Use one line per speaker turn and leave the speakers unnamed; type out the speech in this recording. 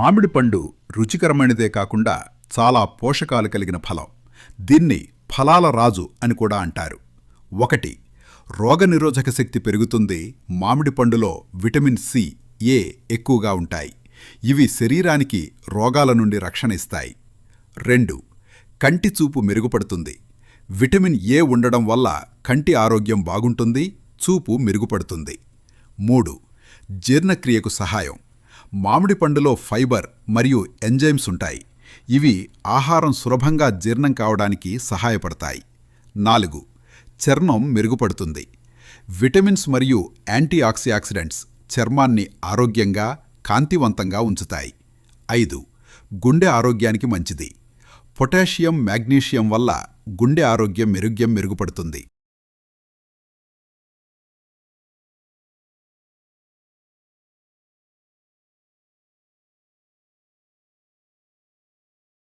మామిడి పండు రుచికరమైనదే కాకుండా చాలా పోషకాలు కలిగిన ఫలం. దీన్ని ఫలాల రాజు అని కూడా అంటారు. 1. రోగనిరోధక శక్తి పెరుగుతుంది. మామిడి పండులో విటమిన్ సి, ఏ ఎక్కువగా ఉంటాయి. ఇవి శరీరానికి రోగాల నుండి రక్షణ ఇస్తాయి. 2. కంటి చూపు మెరుగుపడుతుంది. విటమిన్ ఏ ఉండడం వల్ల కంటి ఆరోగ్యం బాగుంటుంది, చూపు మెరుగుపడుతుంది. 3. జీర్ణక్రియకు సహాయం. మామిడి పండులో ఫైబర్ మరియు ఎంజైమ్స్ ఉంటాయి. ఇవి ఆహారం సులభంగా జీర్ణం కావడానికి సహాయపడతాయి. 4. చర్మం మెరుగుపడుతుంది. విటమిన్స్ మరియు యాంటీ ఆక్సిడెంట్స్ చర్మాన్ని ఆరోగ్యంగా, కాంతివంతంగా ఉంచుతాయి. 5. గుండె ఆరోగ్యానికి మంచిది. పొటాషియం, మాగ్నీషియం వల్ల గుండె ఆరోగ్యం మెరుగుపడుతుంది.